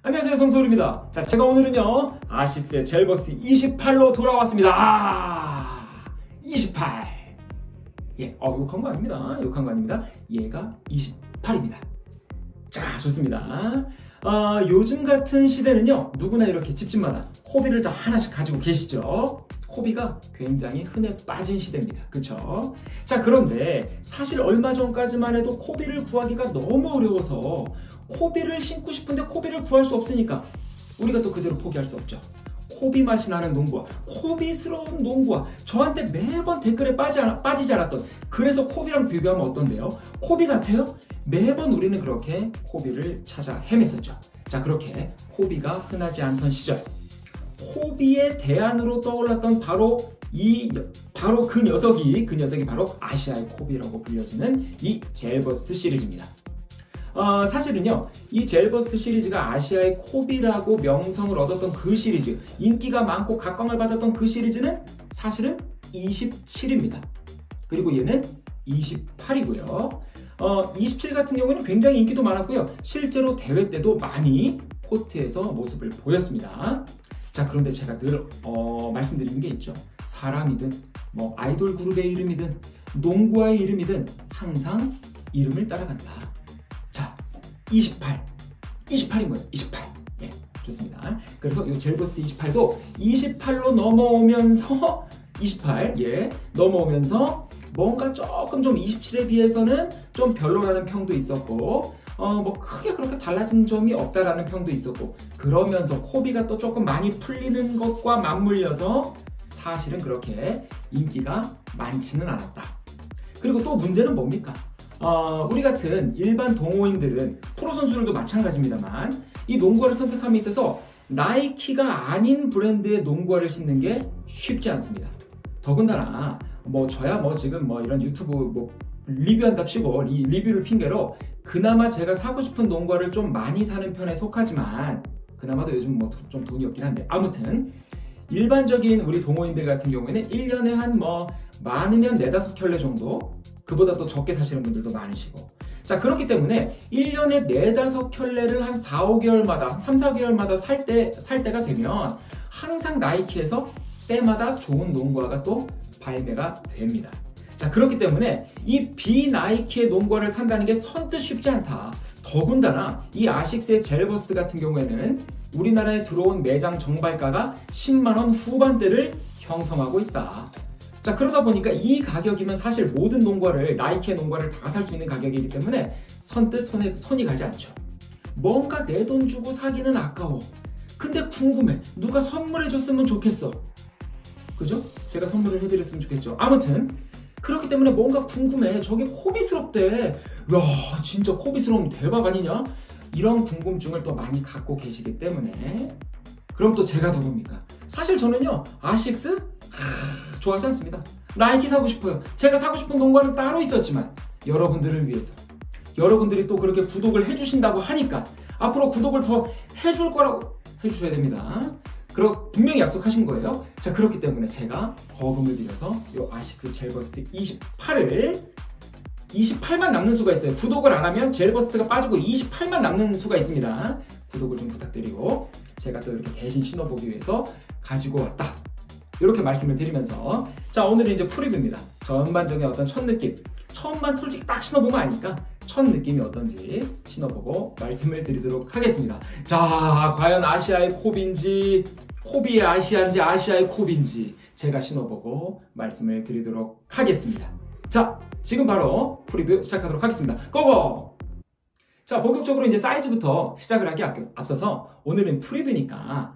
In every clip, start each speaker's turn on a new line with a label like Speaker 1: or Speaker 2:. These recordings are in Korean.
Speaker 1: 안녕하세요, 성소울입니다. 자, 제가 오늘은요 아식스의 젤버스트 28로 돌아왔습니다. 28. 예, 욕한 거 아닙니다. 욕한 거 아닙니다. 얘가 28입니다. 자, 좋습니다. 요즘 같은 시대는요, 누구나 이렇게 집집마다 코비를 다 하나씩 가지고 계시죠. 코비가 굉장히 흔해 빠진 시대입니다. 그쵸? 자, 그런데 사실 얼마 전까지만 해도 코비를 구하기가 너무 어려워서 코비를 신고 싶은데 코비를 구할 수 없으니까 우리가 또 그대로 포기할 수 없죠. 코비 맛이 나는 농구화, 코비스러운 농구화, 저한테 매번 댓글에 빠지지 않았던, 그래서 코비랑 비교하면 어떤데요? 코비 같아요? 매번 우리는 그렇게 코비를 찾아 헤맸었죠. 자, 그렇게 코비가 흔하지 않던 시절, 코비의 대안으로 떠올랐던 바로 그 녀석이 바로 아시아의 코비라고 불려지는 이 젤버스트 시리즈입니다. 사실은요, 이 젤버스트 시리즈가 아시아의 코비라고 명성을 얻었던 그 시리즈, 인기가 많고 각광을 받았던 그 시리즈는 사실은 27입니다. 그리고 얘는 28이고요. 27 같은 경우는 굉장히 인기도 많았고요. 실제로 대회 때도 많이 코트에서 모습을 보였습니다. 자, 그런데 제가 늘 말씀드리는 게 있죠. 사람이든 뭐 아이돌 그룹의 이름이든 농구화의 이름이든 항상 이름을 따라간다. 자, 28인 거예요. 28. 예, 좋습니다. 그래서 이 젤버스트 28도 28로 넘어오면서 28, 예, 넘어오면서 뭔가 조금 좀 27에 비해서는 좀 별로라는 평도 있었고, 뭐 크게 그렇게 달라진 점이 없다라는 평도 있었고, 그러면서 코비가 또 조금 많이 풀리는 것과 맞물려서 사실은 그렇게 인기가 많지는 않았다. 그리고 또 문제는 뭡니까? 우리 같은 일반 동호인들은, 프로 선수들도 마찬가지입니다만, 이 농구화를 선택함에 있어서 나이키가 아닌 브랜드의 농구화를 신는 게 쉽지 않습니다. 더군다나 저야 지금 이런 유튜브 리뷰한답시고 이 리뷰를 핑계로 그나마 제가 사고 싶은 농구화를 좀 많이 사는 편에 속하지만, 그나마도 요즘 좀 돈이 없긴 한데, 아무튼 일반적인 우리 동호인들 같은 경우에는 1년에 한 많으면 4-5켤레 정도, 그보다 또 적게 사시는 분들도 많으시고, 자, 그렇기 때문에 1년에 4-5켤레를 한 4-5개월마다, 3-4개월마다 살 때가 되면 항상 나이키에서 때마다 좋은 농구화가 또 발매가 됩니다. 자, 그렇기 때문에 이 비나이키의 농구화를 산다는 게 선뜻 쉽지 않다. 더군다나 이 아식스의 젤버스트 같은 경우에는 우리나라에 들어온 매장 정발가가 10만원 후반대를 형성하고 있다. 자, 그러다 보니까 이 가격이면 사실 모든 농구화를, 나이키의 농구화를 다 살 수 있는 가격이기 때문에 선뜻 손이 가지 않죠. 뭔가 내 돈 주고 사기는 아까워. 근데 궁금해. 누가 선물해줬으면 좋겠어. 그죠? 제가 선물을 해드렸으면 좋겠죠. 아무튼 그렇기 때문에 뭔가 궁금해. 저게 코비스럽대. 야, 진짜 코비스러우면 대박 아니냐? 이런 궁금증을 또 많이 갖고 계시기 때문에, 그럼 또 제가 누굽니까? 사실 저는요, 아식스? 좋아하지 않습니다. 나이키 사고 싶어요. 제가 사고 싶은 농구화는 따로 있었지만, 여러분들을 위해서, 여러분들이 또 그렇게 구독을 해주신다고 하니까 앞으로 구독을 더 해줄 거라고 해주셔야 됩니다. 분명히 약속하신 거예요. 자, 그렇기 때문에 제가 거금을 들여서 이 아식스 젤버스트 28만 남는 수가 있어요. 구독을 안 하면 젤버스트가 빠지고 28만 남는 수가 있습니다. 구독을 좀 부탁드리고, 제가 또 이렇게 대신 신어보기 위해서 가지고 왔다, 이렇게 말씀을 드리면서, 자, 오늘은 이제 프리뷰입니다. 전반적인 어떤 첫 느낌, 처음만 솔직히 딱 신어보면 아니까 첫 느낌이 어떤지 신어보고 말씀을 드리도록 하겠습니다. 자, 과연 아시아의 코비인지, 코비의 아시아인지, 아시아의 코비인지 제가 신어보고 말씀을 드리도록 하겠습니다. 자, 지금 바로 프리뷰 시작하도록 하겠습니다. 고고! 자, 본격적으로 이제 사이즈부터 시작을 하기 앞서서 오늘은 프리뷰니까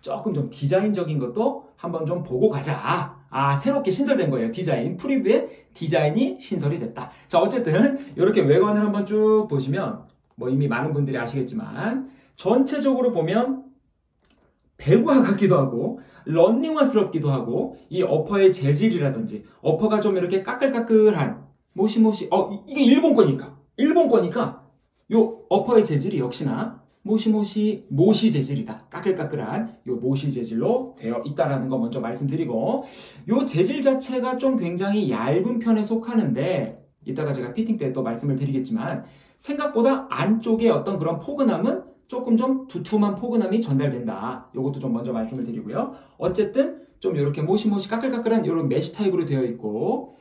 Speaker 1: 조금 좀 디자인적인 것도 한번 좀 보고 가자. 새롭게 신설된 거예요. 프리뷰에 디자인이 신설이 됐다. 자, 어쨌든 이렇게 외관을 한번 쭉 보시면 이미 많은 분들이 아시겠지만, 전체적으로 보면 배구화 같기도 하고 런닝화스럽기도 하고, 이 어퍼의 재질이라든지 어퍼가 좀 이렇게 까끌까끌한 이게 일본 거니까 요 어퍼의 재질이 역시나 모시 재질이다. 까끌까끌한 요 모시 재질로 되어 있다라는 거 먼저 말씀드리고, 요 재질 자체가 좀 굉장히 얇은 편에 속하는데, 이따가 제가 피팅 때 또 말씀을 드리겠지만, 생각보다 안쪽에 어떤 그런 포근함은 조금 좀 두툼한 포근함이 전달된다. 이것도 좀 먼저 말씀을 드리고요. 어쨌든 좀 이렇게 모시모시 까끌까끌한 이런 메쉬 타입으로 되어 있고,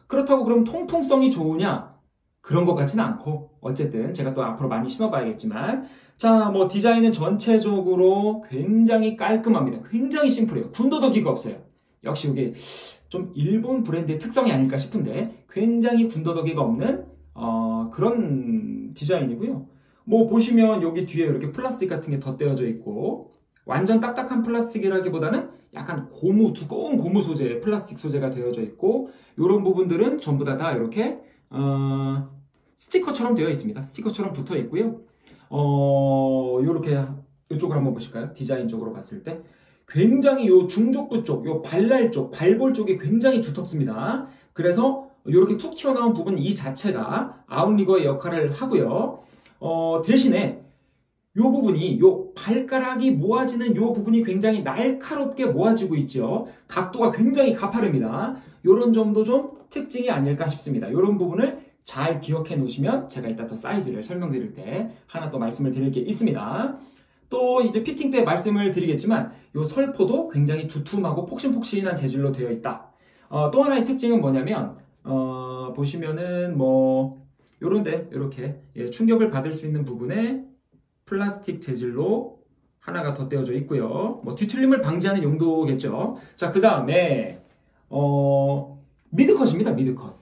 Speaker 1: 그렇다고 그럼 통풍성이 좋으냐? 그런 것 같지는 않고, 어쨌든 제가 또 앞으로 많이 신어봐야겠지만, 자, 뭐 디자인은 전체적으로 굉장히 깔끔합니다. 굉장히 심플해요. 군더더기가 없어요. 역시 이게 좀 일본 브랜드의 특성이 아닐까 싶은데, 굉장히 군더더기가 없는 그런 디자인이고요. 뭐 보시면 여기 뒤에 이렇게 플라스틱 같은 게 덧대어져 있고, 완전 딱딱한 플라스틱이라기보다는 약간 고무, 두꺼운 고무 소재의 플라스틱 소재가 되어져 있고, 이런 부분들은 전부 다 이렇게 스티커처럼 되어 있습니다. 스티커처럼 붙어 있고요. 이렇게 이쪽을 한번 보실까요? 디자인적으로 봤을 때 굉장히 요 중족부 쪽, 요 발날 쪽, 발볼 쪽이 굉장히 두텁습니다. 그래서 이렇게 툭 튀어나온 부분 이 자체가 아웃리거의 역할을 하고요. 대신에 요 부분이, 요 발가락이 모아지는 요 부분이 굉장히 날카롭게 모아지고 있죠. 각도가 굉장히 가파릅니다. 요런 점도 좀 특징이 아닐까 싶습니다. 요런 부분을 잘 기억해 놓으시면 제가 이따 또 사이즈를 설명드릴 때 하나 또 말씀을 드릴 게 있습니다. 또 이제 피팅 때 말씀을 드리겠지만 요 설포도 굉장히 두툼하고 폭신폭신한 재질로 되어 있다. 또 하나의 특징은 뭐냐면 보시면은 뭐 요런데 이렇게 충격을 받을 수 있는 부분에 플라스틱 재질로 하나가 덧대어져 있고요. 뭐 뒤틀림을 방지하는 용도겠죠. 자, 그 다음에 미드컷입니다. 미드컷.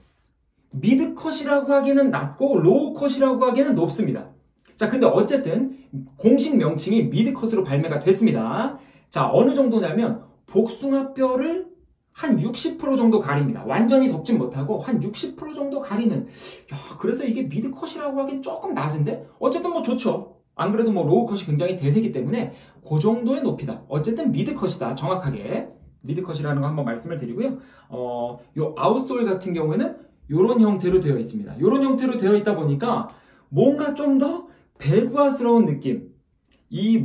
Speaker 1: 미드컷이라고 하기는 낮고 로우컷이라고 하기는 높습니다. 자, 근데 어쨌든 공식 명칭이 미드컷으로 발매가 됐습니다. 자, 어느 정도냐면 복숭아뼈를 한 60% 정도 가립니다. 완전히 덮진 못하고 한 60% 정도 가리는. 야, 그래서 이게 미드컷이라고 하기엔 조금 낮은데 어쨌든 뭐 좋죠. 안 그래도 뭐 로우컷이 굉장히 대세이기 때문에 그 정도의 높이다. 어쨌든 미드컷이다. 정확하게 미드컷이라는 거 한번 말씀을 드리고요. 요 아웃솔 같은 경우에는 이런 형태로 되어 있습니다. 이런 형태로 되어 있다 보니까 뭔가 좀 더 배구화스러운 느낌. 이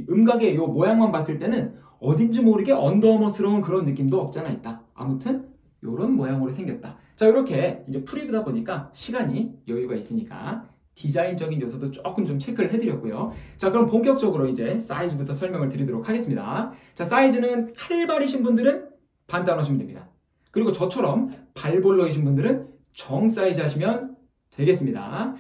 Speaker 1: 음각의 요 모양만 봤을 때는 어딘지 모르게 언더머스러운 그런 느낌도 없잖아 있다. 아무튼 이런 모양으로 생겼다. 자, 이렇게 이제 프리뷰다 보니까 시간이 여유가 있으니까 디자인적인 요소도 조금 좀 체크를 해드렸고요. 자, 그럼 본격적으로 이제 사이즈부터 설명을 드리도록 하겠습니다. 자, 사이즈는 칼발이신 분들은 반다운 하시면 됩니다. 그리고 저처럼 발볼러이신 분들은 정 사이즈 하시면 되겠습니다.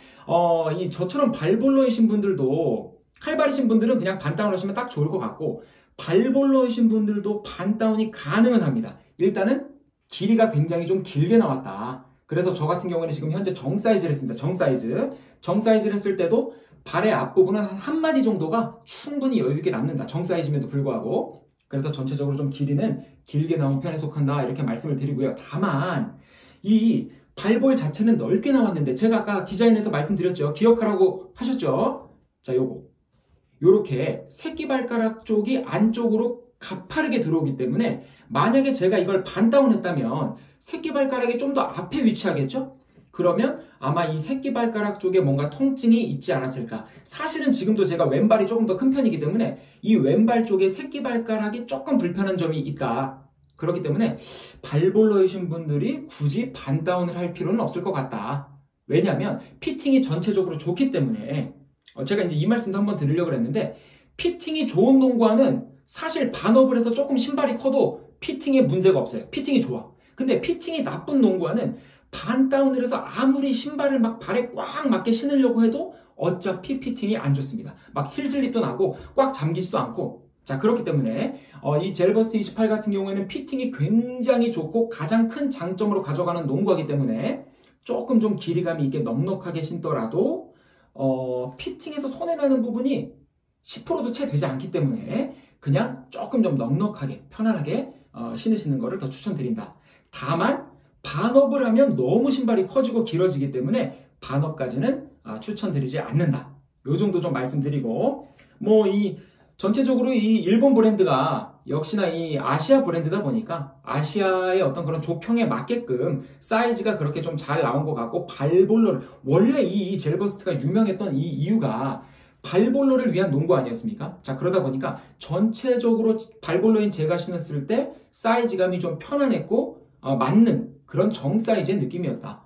Speaker 1: 저처럼 발볼러이신 분들도 칼발이신 분들은 그냥 반다운 하시면 딱 좋을 것 같고, 발볼러이신 분들도 반다운이 가능은 합니다. 일단은 길이가 굉장히 좀 길게 나왔다. 그래서 저 같은 경우에는 지금 현재 정 사이즈를 했습니다. 정 사이즈. 정 사이즈를 했을 때도 발의 앞부분은 한 마디 정도가 충분히 여유있게 남는다. 정 사이즈임에도 불구하고. 그래서 전체적으로 좀 길이는 길게 나온 편에 속한다. 이렇게 말씀을 드리고요. 다만 이 발볼 자체는 넓게 나왔는데 제가 아까 디자인에서 말씀드렸죠. 기억하라고 하셨죠. 자, 요렇게 새끼발가락 쪽이 안쪽으로 가파르게 들어오기 때문에 만약에 제가 이걸 반다운 했다면 새끼발가락이 좀 더 앞에 위치하겠죠? 그러면 아마 이 새끼발가락 쪽에 뭔가 통증이 있지 않았을까. 사실은 지금도 제가 왼발이 조금 더 큰 편이기 때문에 이 왼발 쪽에 새끼발가락이 조금 불편한 점이 있다. 그렇기 때문에 발볼러이신 분들이 굳이 반다운을 할 필요는 없을 것 같다. 왜냐하면 피팅이 전체적으로 좋기 때문에. 제가 이제 이 말씀도 한번 드리려고 했는데, 피팅이 좋은 농구화는 사실 반업을 해서 조금 신발이 커도 피팅에 문제가 없어요. 피팅이 좋아. 근데 피팅이 나쁜 농구화는 반다운을 해서 아무리 신발을 막 발에 꽉 맞게 신으려고 해도 어차피 피팅이 안 좋습니다. 막 힐슬립도 나고 꽉 잠기지도 않고. 자, 그렇기 때문에 이 젤버스트 28 같은 경우에는 피팅이 굉장히 좋고 가장 큰 장점으로 가져가는 농구화이기 때문에 조금 좀 길이감이 있게 넉넉하게 신더라도 피팅에서 손해나는 부분이 10%도 채 되지 않기 때문에 그냥 조금 좀 넉넉하게 편안하게 신으시는 것을 더 추천드린다. 다만 반업을 하면 너무 신발이 커지고 길어지기 때문에 반업까지는 추천드리지 않는다. 요 정도 좀 말씀드리고, 전체적으로 이 일본 브랜드가 역시나 이 아시아 브랜드다 보니까 아시아의 어떤 그런 조평에 맞게끔 사이즈가 그렇게 좀 잘 나온 것 같고, 발볼러를 원래 이 젤버스트가 유명했던 이 이유가 발볼러를 위한 농구 아니었습니까? 자, 그러다 보니까 전체적으로 발볼러인 제가 신었을 때 사이즈감이 좀 편안했고 맞는 그런 정 사이즈의 느낌이었다.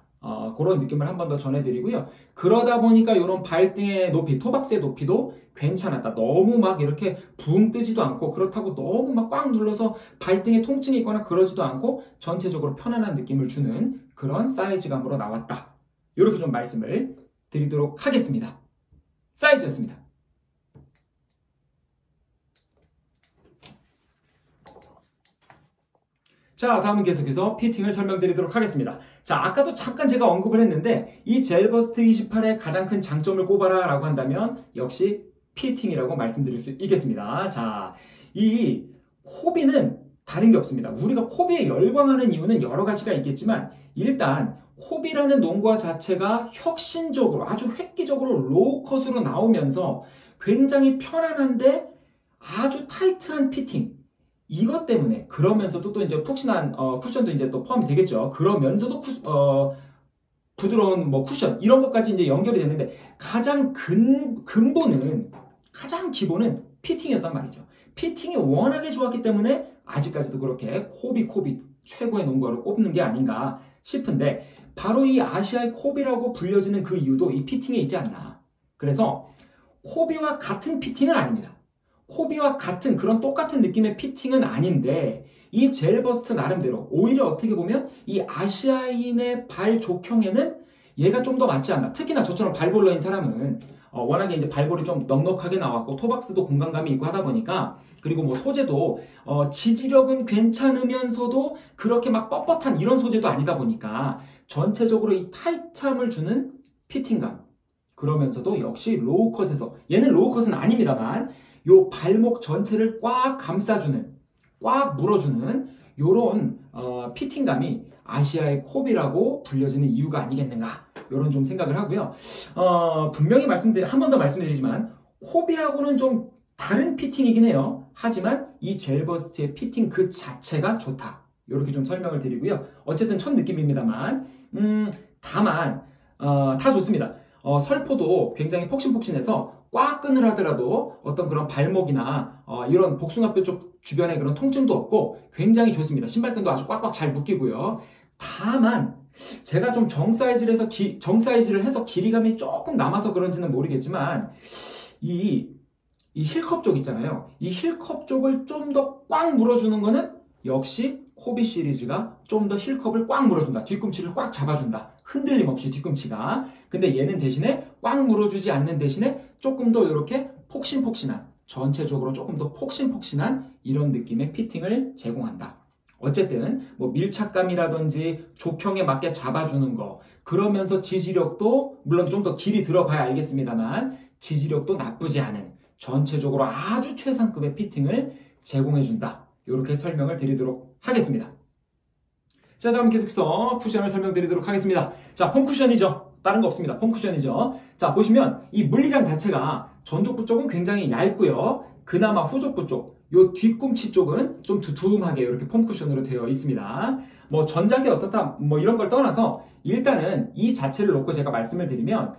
Speaker 1: 그런 느낌을 한 번 더 전해드리고요. 그러다 보니까 이런 발등의 높이, 토박스의 높이도 괜찮았다. 너무 막 이렇게 붕 뜨지도 않고 그렇다고 너무 막 꽉 눌러서 발등에 통증이 있거나 그러지도 않고 전체적으로 편안한 느낌을 주는 그런 사이즈감으로 나왔다. 이렇게 좀 말씀을 드리도록 하겠습니다. 사이즈였습니다. 자, 다음은 계속해서 피팅을 설명드리도록 하겠습니다. 자, 아까도 잠깐 제가 언급을 했는데 이 젤버스트 28의 가장 큰 장점을 꼽아라 라고 한다면 역시 피팅이라고 말씀드릴 수 있겠습니다. 자, 이 코비는 다른 게 없습니다. 우리가 코비에 열광하는 이유는 여러 가지가 있겠지만 일단 코비라는 농구화 자체가 혁신적으로 아주 획기적으로 로우컷으로 나오면서 굉장히 편안한데 아주 타이트한 피팅, 이것 때문에 그러면서도 또 이제 푹신한 쿠션도 이제 또 포함이 되겠죠. 그러면서도 부드러운 뭐 쿠션 이런 것까지 이제 연결이 됐는데 가장 근본은 가장 기본은 피팅이었단 말이죠. 피팅이 워낙에 좋았기 때문에 아직까지도 그렇게 코비 최고의 농구화로 꼽는 게 아닌가 싶은데 바로 이 아시아의 코비라고 불려지는 그 이유도 이 피팅에 있지 않나. 그래서 코비와 같은 피팅은 아닙니다. 코비와 같은 그런 똑같은 느낌의 피팅은 아닌데 이 젤버스트 나름대로 오히려 어떻게 보면 이 아시아인의 발 족형에는 얘가 좀 더 맞지 않나. 특히나 저처럼 발볼러인 사람은 워낙에 이제 발볼이 좀 넉넉하게 나왔고 토박스도 공간감이 있고 하다 보니까 그리고 뭐 소재도 지지력은 괜찮으면서도 그렇게 막 뻣뻣한 이런 소재도 아니다 보니까 전체적으로 이 타이트함을 주는 피팅감 그러면서도 역시 로우컷에서 얘는 로우컷은 아닙니다만 요 발목 전체를 꽉 감싸주는, 꽉 물어주는 요런 피팅감이 아시아의 코비라고 불려지는 이유가 아니겠는가 요런 좀 생각을 하고요. 분명히 한 번 더 말씀드리지만 코비하고는 좀 다른 피팅이긴 해요. 하지만 이 젤버스트의 피팅 그 자체가 좋다. 요렇게 좀 설명을 드리고요. 어쨌든 첫 느낌입니다만 다만 다 좋습니다. 설포도 굉장히 폭신폭신해서 꽉 끈을 하더라도 어떤 그런 발목이나 이런 복숭아뼈 쪽 주변에 그런 통증도 없고 굉장히 좋습니다. 신발끈도 아주 꽉꽉 잘 묶이고요. 다만 제가 좀 정사이즈를 해서 길이감이 조금 남아서 그런지는 모르겠지만 이 힐컵 쪽 있잖아요. 이 힐컵 쪽을 좀 더 꽉 물어주는 거는 역시 코비 시리즈가 좀 더 힐컵을 꽉 물어준다. 뒤꿈치를 꽉 잡아준다. 흔들림 없이 뒤꿈치가. 근데 얘는 대신에 꽉 물어주지 않는 대신에 조금 더 이렇게 폭신폭신한, 전체적으로 조금 더 폭신폭신한 이런 느낌의 피팅을 제공한다. 어쨌든 뭐 밀착감이라든지 족형에 맞게 잡아주는 거 그러면서 지지력도 물론 좀 더 길이 들어봐야 알겠습니다만 지지력도 나쁘지 않은 전체적으로 아주 최상급의 피팅을 제공해준다. 이렇게 설명을 드리도록 하겠습니다. 자, 다음 계속해서 쿠션을 설명드리도록 하겠습니다. 자, 폼 쿠션이죠. 다른 거 없습니다. 폼 쿠션이죠. 자, 보시면 이 물리량 자체가 전족부 쪽은 굉장히 얇고요. 그나마 후족부 쪽, 요 뒤꿈치 쪽은 좀 두툼하게 이렇게 폼 쿠션으로 되어 있습니다. 뭐 전작이 어떻다 뭐 이런 걸 떠나서 일단은 이 자체를 놓고 제가 말씀을 드리면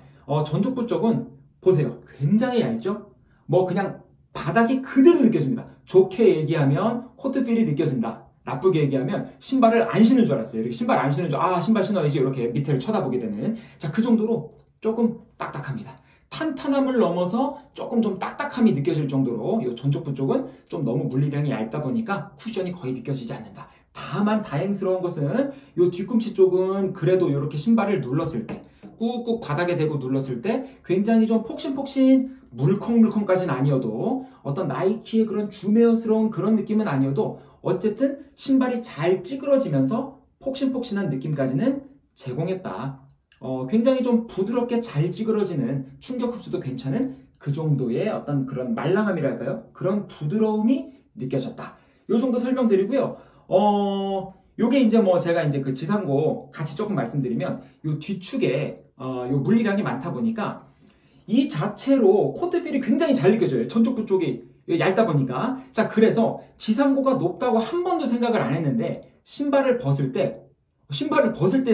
Speaker 1: 전족부 쪽은 보세요. 굉장히 얇죠? 뭐 그냥 바닥이 그대로 느껴집니다. 좋게 얘기하면 코트필이 느껴진다. 나쁘게 얘기하면 신발을 안 신는 줄 알았어요. 이렇게 신발 안 신는 줄, 신발 신어야지 이렇게 밑에를 쳐다보게 되는. 자, 그 정도로 조금 딱딱합니다. 탄탄함을 넘어서 조금 좀 딱딱함이 느껴질 정도로 이 전족부 쪽은 좀 너무 물리량이 얇다 보니까 쿠션이 거의 느껴지지 않는다. 다만 다행스러운 것은 이 뒤꿈치 쪽은 그래도 이렇게 신발을 눌렀을 때 꾹꾹 바닥에 대고 눌렀을 때 굉장히 좀 폭신폭신 물컹물컹까지는 아니어도 어떤 나이키의 그런 주메어스러운 그런 느낌은 아니어도 어쨌든 신발이 잘 찌그러지면서 폭신폭신한 느낌까지는 제공했다. 굉장히 좀 부드럽게 잘 찌그러지는 충격 흡수도 괜찮은 그 정도의 어떤 그런 말랑함이랄까요? 그런 부드러움이 느껴졌다. 요 정도 설명드리고요. 요게 이제 뭐 제가 이제 그 지상고 같이 조금 말씀드리면 요 뒤축에 요 물리량이 많다 보니까 이 자체로 코트필이 굉장히 잘 느껴져요. 전족부 쪽이 얇다 보니까. 자, 그래서 지상고가 높다고 한 번도 생각을 안 했는데 신발을 벗을 때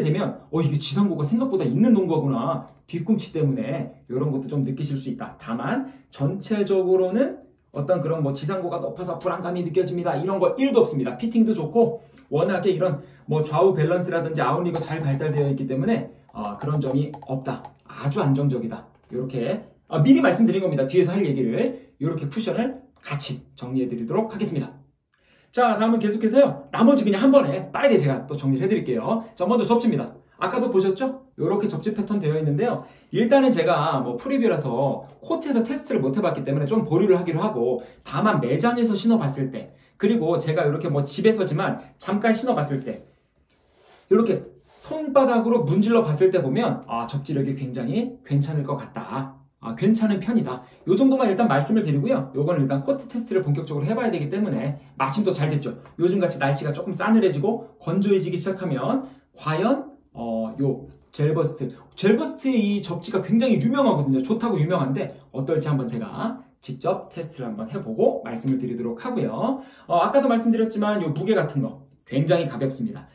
Speaker 1: 되면 이게 지상고가 생각보다 있는 농구구나. 뒤꿈치 때문에 이런 것도 좀 느끼실 수 있다. 다만 전체적으로는 어떤 그런 뭐 지상고가 높아서 불안감이 느껴집니다. 이런 거 1도 없습니다. 피팅도 좋고 워낙에 이런 뭐 좌우 밸런스라든지 아웃리가 잘 발달되어 있기 때문에 그런 점이 없다. 아주 안정적이다. 이렇게 미리 말씀드린 겁니다. 뒤에서 할 얘기를 이렇게 쿠션을 같이 정리해 드리도록 하겠습니다. 자, 다음은 계속해서요. 나머지 그냥 한 번에 빠르게 제가 또 정리를 해드릴게요. 자, 먼저 접지입니다. 아까도 보셨죠? 이렇게 접지 패턴 되어 있는데요. 일단은 제가 프리뷰라서 코트에서 테스트를 못 해봤기 때문에 좀 보류를 하기로 하고, 다만 매장에서 신어봤을 때, 그리고 제가 이렇게 집에서지만 잠깐 신어봤을 때, 이렇게 손바닥으로 문질러 봤을 때 보면 접지력이 굉장히 괜찮을 것 같다. 괜찮은 편이다. 이 정도만 일단 말씀을 드리고요. 요거는 일단 코트 테스트를 본격적으로 해봐야 되기 때문에 마침 또 잘 됐죠. 요즘같이 날씨가 조금 싸늘해지고 건조해지기 시작하면 과연 요 젤버스트의 이 접지가 굉장히 유명하거든요. 좋다고 유명한데 어떨지 한번 제가 직접 테스트를 한번 해보고 말씀을 드리도록 하고요. 아까도 말씀드렸지만 요 무게 같은 거 굉장히 가볍습니다.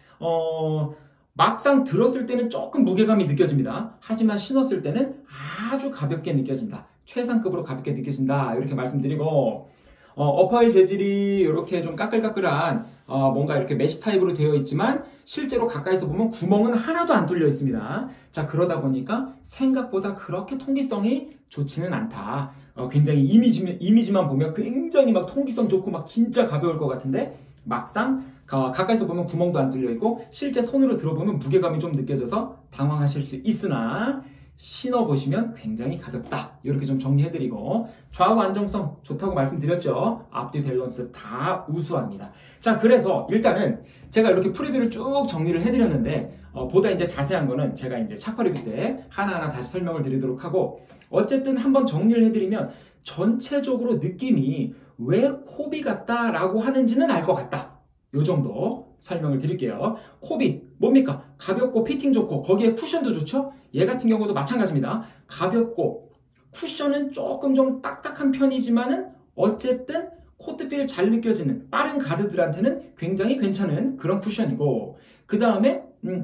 Speaker 1: 막상 들었을 때는 조금 무게감이 느껴집니다. 하지만 신었을 때는 아주 가볍게 느껴진다. 최상급으로 가볍게 느껴진다. 이렇게 말씀드리고, 어퍼의 재질이 이렇게 좀 까끌까끌한 뭔가 이렇게 메쉬 타입으로 되어 있지만 실제로 가까이서 보면 구멍은 하나도 안 뚫려 있습니다. 자, 그러다 보니까 생각보다 그렇게 통기성이 좋지는 않다. 굉장히 이미지만 보면 굉장히 막 통기성 좋고 막 진짜 가벼울 것 같은데 막상 가까이서 보면 구멍도 안 뚫려 있고 실제 손으로 들어보면 무게감이 좀 느껴져서 당황하실 수 있으나 신어보시면 굉장히 가볍다. 이렇게 좀 정리해드리고, 좌우 안정성 좋다고 말씀드렸죠. 앞뒤 밸런스 다 우수합니다. 자, 그래서 일단은 제가 이렇게 프리뷰를 쭉 정리를 해드렸는데 보다 이제 자세한 거는 제가 이제 차파 리뷰 때 하나하나 다시 설명을 드리도록 하고, 어쨌든 한번 정리를 해드리면 전체적으로 느낌이 왜 코비 같다라고 하는지는 알 것 같다. 요 정도 설명을 드릴게요. 코비 뭡니까? 가볍고 피팅 좋고 거기에 쿠션도 좋죠? 얘 같은 경우도 마찬가지입니다. 가볍고 쿠션은 조금 좀 딱딱한 편이지만은 어쨌든 코트필 잘 느껴지는 빠른 가드들한테는 굉장히 괜찮은 그런 쿠션이고, 그 다음에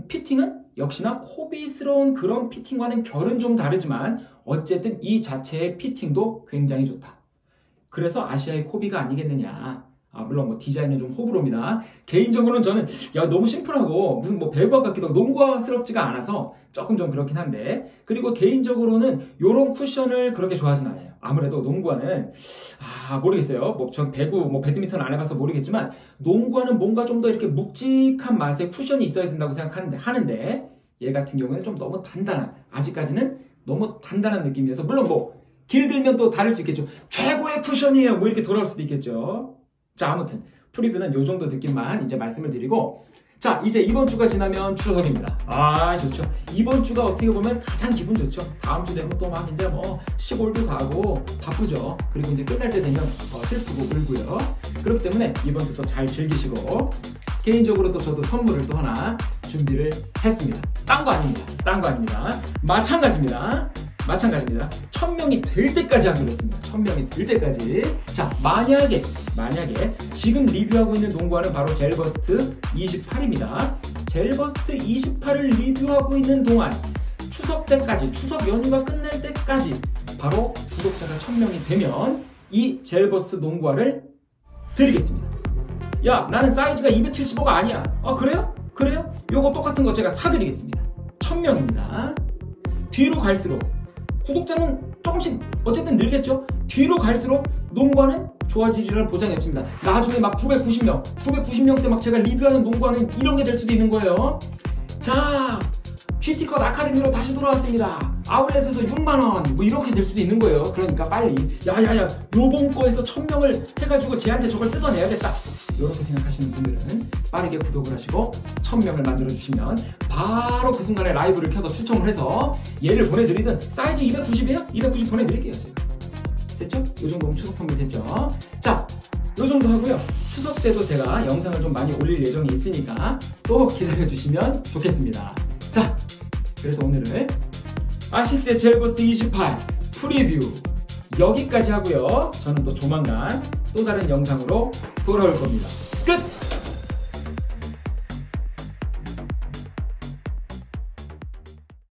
Speaker 1: 피팅은 역시나 코비스러운 그런 피팅과는 결은 좀 다르지만 어쨌든 이 자체의 피팅도 굉장히 좋다. 그래서 아시아의 코비가 아니겠느냐. 물론 디자인은 좀 호불호입니다. 개인적으로는 저는 너무 심플하고 무슨 벨과 같기도 하고 농구화스럽지가 않아서 조금 좀 그렇긴 한데, 그리고 개인적으로는 요런 쿠션을 그렇게 좋아하진 않아요. 아무래도 농구화는 모르겠어요. 전 배구 배드민턴 안 해봐서 모르겠지만 농구화는 뭔가 좀 더 이렇게 묵직한 맛의 쿠션이 있어야 된다고 하는데 얘 같은 경우는 좀 너무 단단한, 아직까지는 너무 단단한 느낌이어서, 물론 길들면 또 다를 수 있겠죠. 최고의 쿠션이에요. 이렇게 돌아올 수도 있겠죠. 자, 아무튼 프리뷰는 요 정도 느낌만 이제 말씀을 드리고, 자, 이제 이번 주가 지나면 추석입니다. 좋죠. 이번 주가 어떻게 보면 가장 기분 좋죠. 다음 주 되면 또 막 이제 시골도 가고 바쁘죠. 그리고 이제 끝날 때 되면 슬프고 울고요. 그렇기 때문에 이번 주 또 잘 즐기시고, 개인적으로 또 저도 선물을 또 하나 준비를 했습니다. 딴 거 아닙니다. 마찬가지입니다. 1000명이 될 때까지 하기로 했습니다. 1000명이 될 때까지. 자, 만약에 지금 리뷰하고 있는 농구화는 바로 젤버스트 28입니다. 젤버스트 28을 리뷰하고 있는 동안 추석 때까지, 추석 연휴가 끝날 때까지 바로 구독자가 1000명이 되면 이 젤버스트 농구화를 드리겠습니다. 야, 나는 사이즈가 275가 아니야. 그래요? 요거 똑같은 거 제가 사드리겠습니다. 1000명입니다. 뒤로 갈수록 구독자는 조금씩 어쨌든 늘겠죠? 뒤로 갈수록 농구화는 좋아지리라는 보장이 없습니다. 나중에 막 990명 때 막 제가 리뷰하는 농구화는 이런 게 될 수도 있는 거예요. 자, GT컷 아카데미로 다시 돌아왔습니다. 아울렛에서 6만원 이렇게 될 수도 있는 거예요. 그러니까 빨리 요번 거에서 1000명을 해가지고 쟤한테 저걸 뜯어내야겠다, 이렇게 생각하시는 분들은 빠르게 구독을 하시고 1000명을 만들어주시면 바로 그 순간에 라이브를 켜서 추첨을 해서 얘를 보내드리든, 사이즈 290이에요? 290 보내드릴게요. 제가. 됐죠? 요 정도면 추석 선물 됐죠? 자, 요 정도 하고요. 추석 때도 제가 영상을 좀 많이 올릴 예정이 있으니까 또 기다려주시면 좋겠습니다. 자, 그래서 오늘은 아시스의 젤버스트 28 프리뷰 여기까지 하고요. 저는 또 조만간 또 다른 영상으로 돌아올 겁니다. 끝!